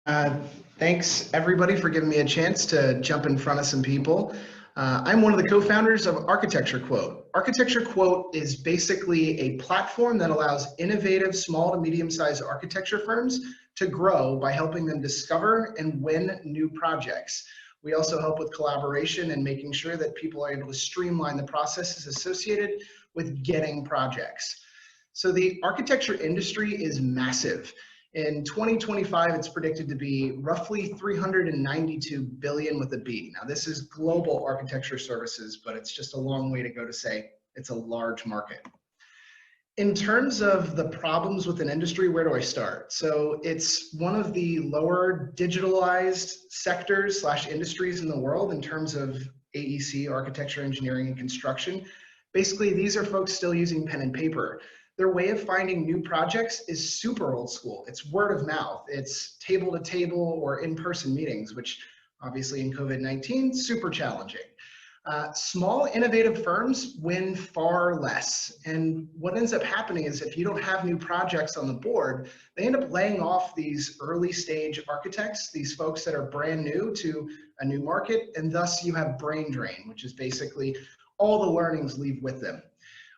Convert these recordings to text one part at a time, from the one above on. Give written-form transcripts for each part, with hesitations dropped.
Uh, Thanks everybody for giving me a chance to jump in front of some people. I'm one of the co-founders of ArchitectureQuote. ArchitectureQuote is basically a platform that allows innovative small to medium-sized architecture firms to grow by helping them discover and win new projects. We also help with collaboration and making sure that people are able to streamline the processes associated with getting projects. So the architecture industry is massive. In 2025, it's predicted to be roughly 392 billion with a B. Now, this is global architecture services, but it's just a long way to go to say it's a large market. In terms of the problems with an industry, where do I start? So it's one of the lower digitalized sectors / industries in the world in terms of AEC, architecture, engineering, and construction. Basically, these are folks still using pen and paper. Their way of finding new projects is super old school. It's word of mouth. It's table to table or in-person meetings, which obviously in COVID-19, super challenging. Small innovative firms win far less. And what ends up happening is if you don't have new projects on the board, they end up laying off these early stage architects, these folks that are brand new to a new market, and thus you have brain drain, which is basically all the learnings leave with them.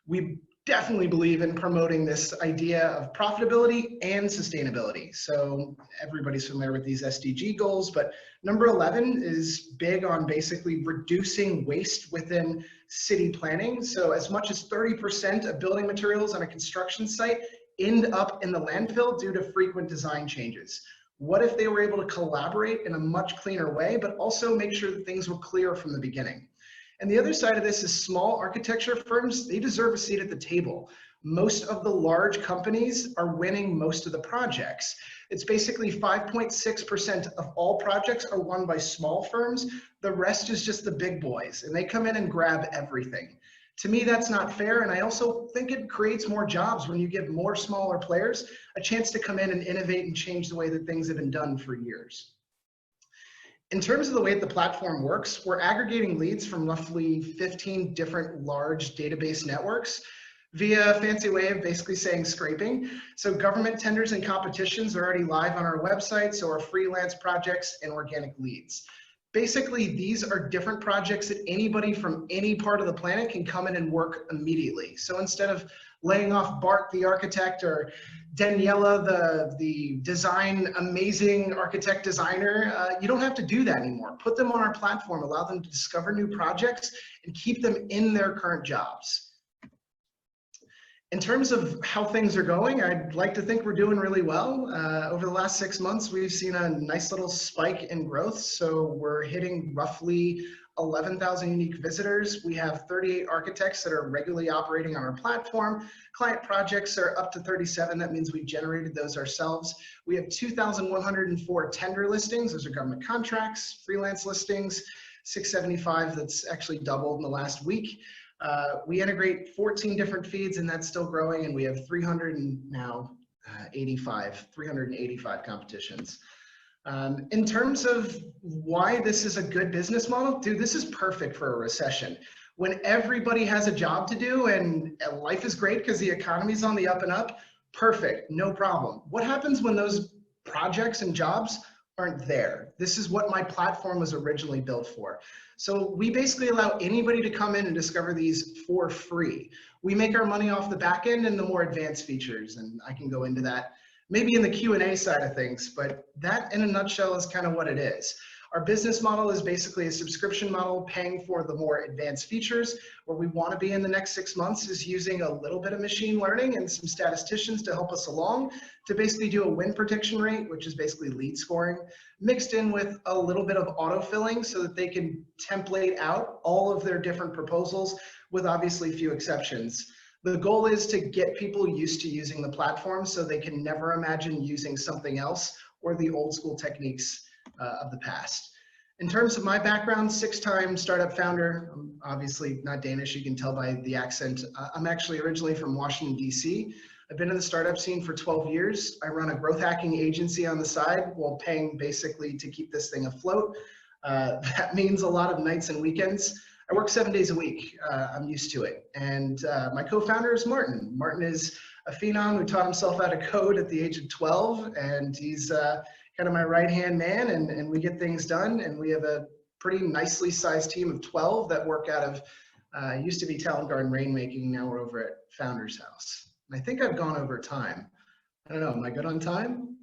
We definitely believe in promoting this idea of profitability and sustainability. So everybody's familiar with these SDG goals, but number 11 is big on basically reducing waste within city planning. So as much as 30% of building materials on a construction site end up in the landfill due to frequent design changes. What if they were able to collaborate in a much cleaner way, but also make sure that things were clear from the beginning? And the other side of this is small architecture firms, they deserve a seat at the table. Most of the large companies are winning most of the projects. It's basically 5.6% of all projects are won by small firms. The rest is just the big boys, and they come in and grab everything. To me, that's not fair, and I also think it creates more jobs when you give more smaller players a chance to come in and innovate and change the way that things have been done for years. In terms of the way the platform works, we're aggregating leads from roughly 15 different large database networks via a fancy way of basically saying scraping. So government tenders and competitions are already live on our website, so our freelance projects and organic leads. Basically, these are different projects that anybody from any part of the planet can come in and work immediately. So instead of laying off Bart the architect or Daniela the design amazing architect designer, you don't have to do that anymore. Put them on our platform, allow them to discover new projects and keep them in their current jobs. In terms of how things are going, I'd like to think we're doing really well. Over the last 6 months, we've seen a nice little spike in growth. So we're hitting roughly 11,000 unique visitors. We have 38 architects that are regularly operating on our platform. Client projects are up to 37. That means we generated those ourselves. We have 2,104 tender listings. Those are government contracts, freelance listings, 675. That's actually doubled in the last week. We integrate 14 different feeds, and that's still growing, and we have 385 competitions. In terms of why this is a good business model, dude, this is perfect for a recession. When everybody has a job to do and life is great because the economy's on the up and up, perfect, no problem. What happens when those projects and jobs aren't there? This is what my platform was originally built for. So we basically allow anybody to come in and discover these for free. We make our money off the back end and the more advanced features, and I can go into that maybe in the Q&A side of things, but that in a nutshell is kind of what it is. Our business model is basically a subscription model paying for the more advanced features. Where we want to be in the next 6 months is using a little bit of machine learning and some statisticians to help us along to basically do a win prediction rate, which is basically lead scoring, mixed in with a little bit of autofilling so that they can template out all of their different proposals with obviously few exceptions. The goal is to get people used to using the platform so they can never imagine using something else or the old school techniques of the past. In terms of my background, 6-time startup founder. I'm obviously not Danish, you can tell by the accent. I'm actually originally from Washington, D.C. I've been in the startup scene for 12 years. I run a growth hacking agency on the side while paying basically to keep this thing afloat. That means a lot of nights and weekends. I work 7 days a week. I'm used to it. And my co-founder is Martin. Martin is a phenom who taught himself how to code at the age of 12, and he's kind of my right-hand man, and we get things done. And we have a pretty nicely sized team of 12 that work out of, used to be Talent Garden Rainmaking, now we're over at Founders House. And I think I've gone over time. I don't know, am I good on time?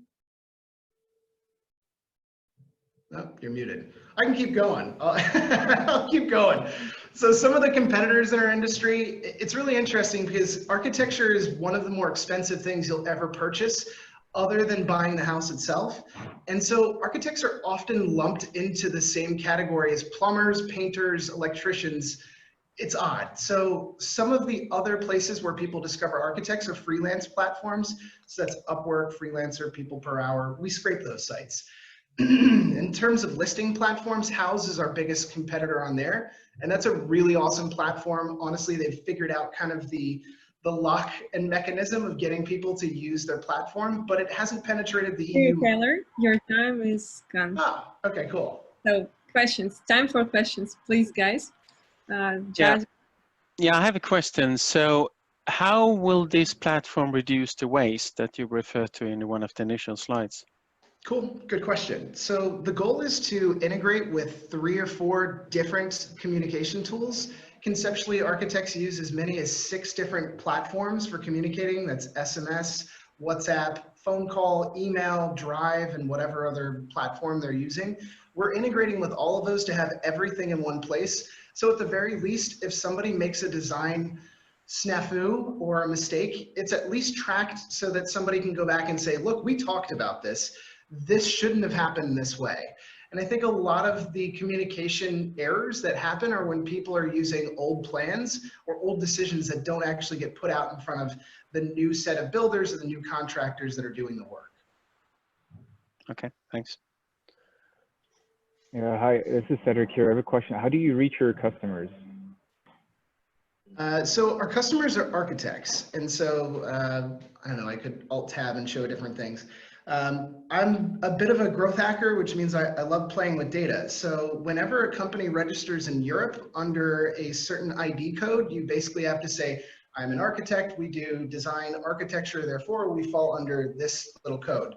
Oh, you're muted. I can keep going. I'll keep going. So some of the competitors in our industry, it's really interesting because architecture is one of the more expensive things you'll ever purchase other than buying the house itself. And so architects are often lumped into the same category as plumbers, painters, electricians. It's odd. So some of the other places where people discover architects are freelance platforms. So that's Upwork, Freelancer, People Per Hour. We scrape those sites. In terms of listing platforms, Houzz is our biggest competitor on there, and that's a really awesome platform. Honestly, they've figured out kind of the lock and mechanism of getting people to use their platform, but it hasn't penetrated the EU. Taylor, your time is gone. Ah, okay, cool. So questions, time for questions, please, guys. Yeah, I have a question. So how will this platform reduce the waste that you referred to in one of the initial slides? Cool, good question. So the goal is to integrate with 3 or 4 different communication tools. Conceptually, architects use as many as 6 different platforms for communicating. That's SMS, WhatsApp, phone call, email, Drive, and whatever other platform they're using. We're integrating with all of those to have everything in one place. So at the very least, if somebody makes a design snafu or a mistake, it's at least tracked so that somebody can go back and say, look, we talked about this. This shouldn't have happened this way. And I think a lot of the communication errors that happen are when people are using old plans or old decisions that don't actually get put out in front of the new set of builders or the new contractors that are doing the work. Okay, thanks. Yeah, hi, this is Cedric here. I have a question. How do you reach your customers? So our customers are architects. And so, I don't know, I could Alt-Tab and show different things. I'm a bit of a growth hacker, which means I love playing with data. So whenever a company registers in Europe under a certain ID code, you basically have to say, I'm an architect, we do design architecture, therefore we fall under this little code.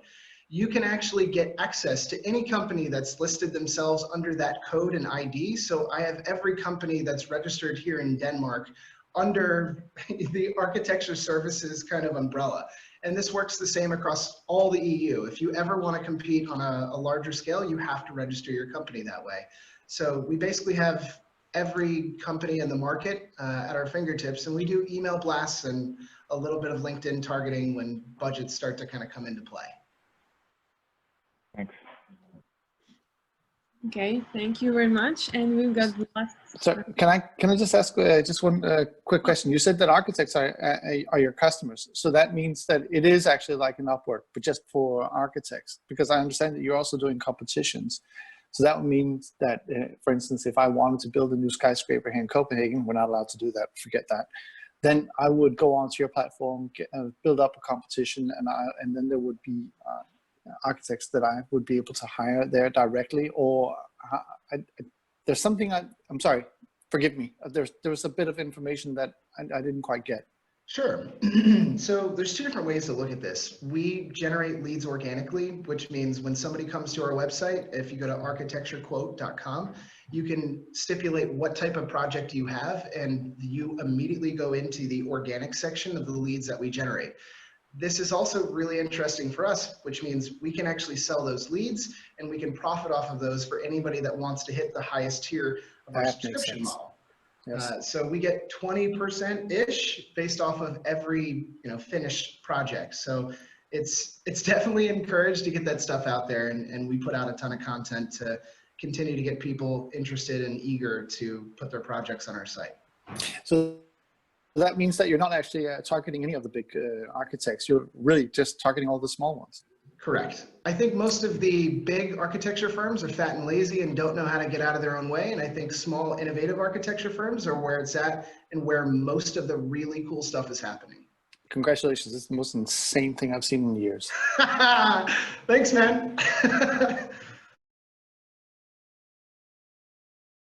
You can actually get access to any company that's listed themselves under that code and ID. So I have every company that's registered here in Denmark under the architecture services kind of umbrella. And this works the same across all the EU. If you ever want to compete on a larger scale, you have to register your company that way. So we basically have every company in the market at our fingertips, and we do email blasts and a little bit of LinkedIn targeting when budgets start to kind of come into play. Thanks. Okay, thank you very much. And we've got the last. So can I just ask just one quick question? You said that architects are your customers. So that means that it is actually like an Upwork, but just for architects, because I understand that you're also doing competitions. So that means that, for instance, if I wanted to build a new skyscraper here in Copenhagen, we're not allowed to do that, forget that. Then I would go onto your platform, build up a competition, and then there would be architects that I would be able to hire there directly, or there's something I'm sorry, forgive me. There was a bit of information that I didn't quite get. Sure. So there's 2 different ways to look at this. We generate leads organically, which means when somebody comes to our website, if you go to ArchitectureQuote.com, you can stipulate what type of project you have, and you immediately go into the organic section of the leads that we generate. This is also really interesting for us, which means we can actually sell those leads and we can profit off of those for anybody that wants to hit the highest tier of our subscription model. Yes. So we get 20%-ish based off of every finished project. So it's definitely encouraged to get that stuff out there, and we put out a ton of content to continue to get people interested and eager to put their projects on our site. So that means that you're not actually targeting any of the big architects. You're really just targeting all the small ones. Correct. I think most of the big architecture firms are fat and lazy and don't know how to get out of their own way. And I think small, innovative architecture firms are where it's at and where most of the really cool stuff is happening. Congratulations. It's the most insane thing I've seen in years. Thanks, man.